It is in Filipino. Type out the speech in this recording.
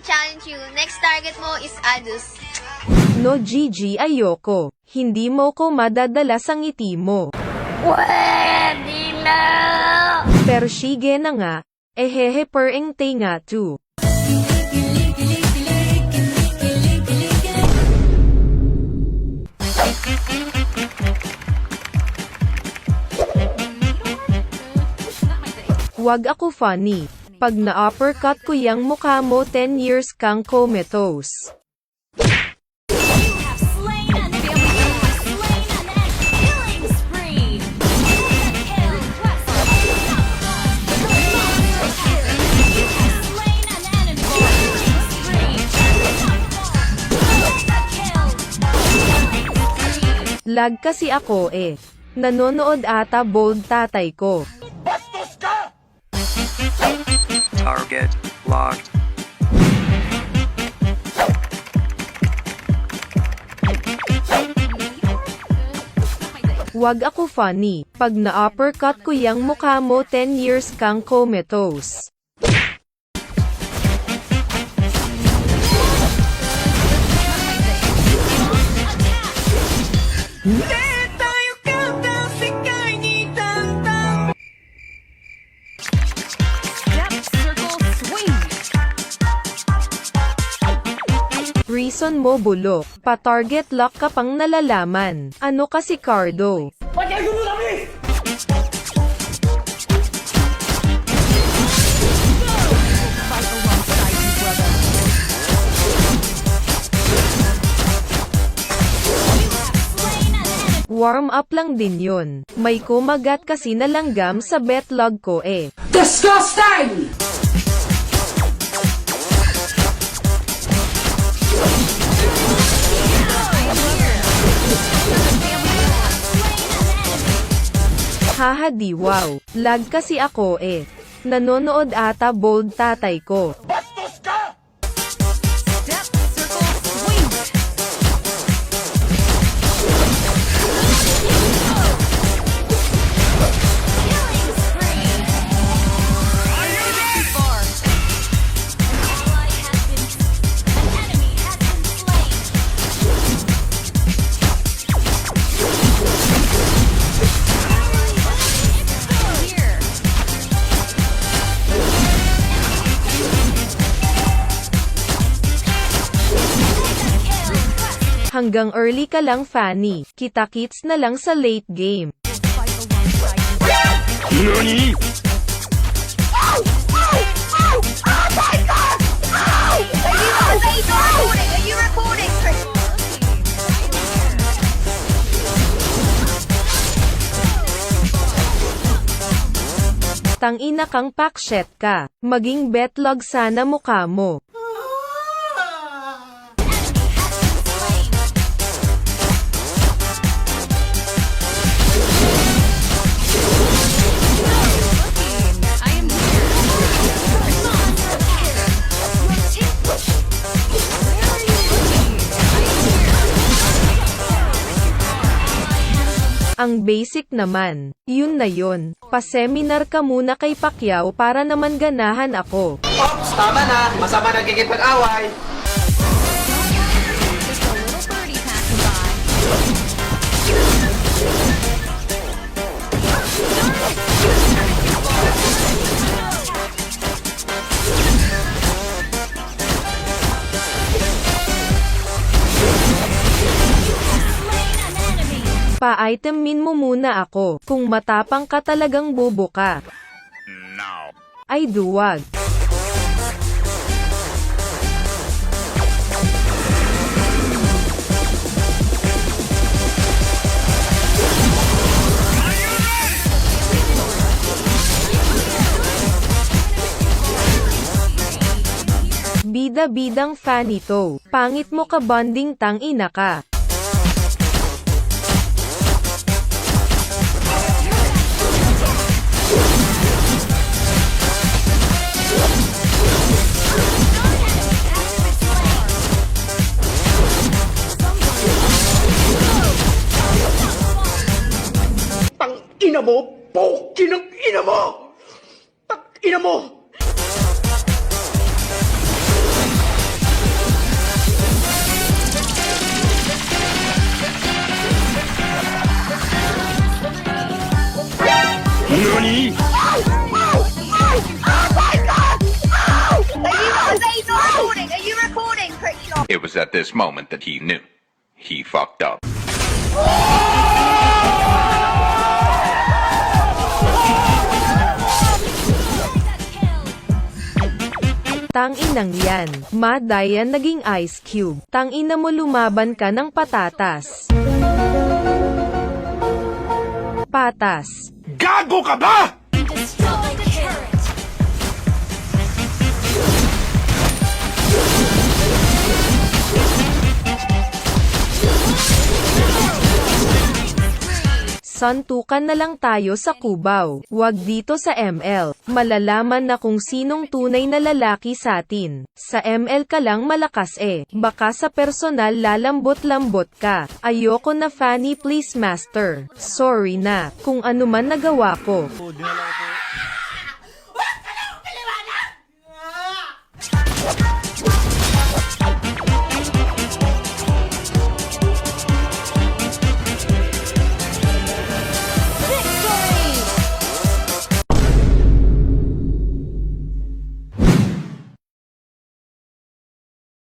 challenge you. Next target mo is Adus. No Gigi ayoko. Hindi mo ko madadala sa ngiti mo. Pwede na! Pero sige na nga. Ehehe pereng te nga too. Wag ako funny. Pag na-uppercut ko yang mukha mo 10 years kang comatose. Lag kasi ako eh. Nanonood ata bold tatay ko. Target locked. Wag ako funny. Pag na-uppercut ko yang mukha mo 10 years kang comatose. Reason mo bulok, pa-target lock ka pang nalalaman. Ano kasi Cardo? Warm up lang din yun. May kumagat kasi na langgam sa betlog ko eh. Disgusting! Haha di wow. Lag kasi ako eh. Nanonood ata bold tatay ko. Hanggang early ka lang Fanny. Kita-kits na lang sa late game. NANI?! Oh my God! Ow! Are you recording? Tangina kang pakshet ka. Maging betlog sana mukha mo. Ang basic naman. Yun na yun. Pa-seminar ka muna kay Pacquiao para naman ganahan ako. Ops, tama na. Masama nagkikipag-away. Pa-itemin mo muna ako. Kung matapang ka talagang bobo ka. Now. Ay duwag. Bida-bidang fan ito. Pangit mo ka bonding tang ina ka. Ina mo! Pokin ang ina mo! Tak ina mo! was at this moment that he knew. He fucked up. Tang-inang yan. Madayan naging Ice Cube. Tang-ina mo lumaban ka ng patatas. Patas. Gago ka ba? Santukan na lang tayo sa Cubao. Wag dito sa ML. Malalaman na kung sinong tunay na lalaki sa atin. Sa ML ka lang malakas eh. Baka sa personal lalambot-lambot ka. Ayoko na Fanny please master. Sorry na, kung ano man nagawa ko.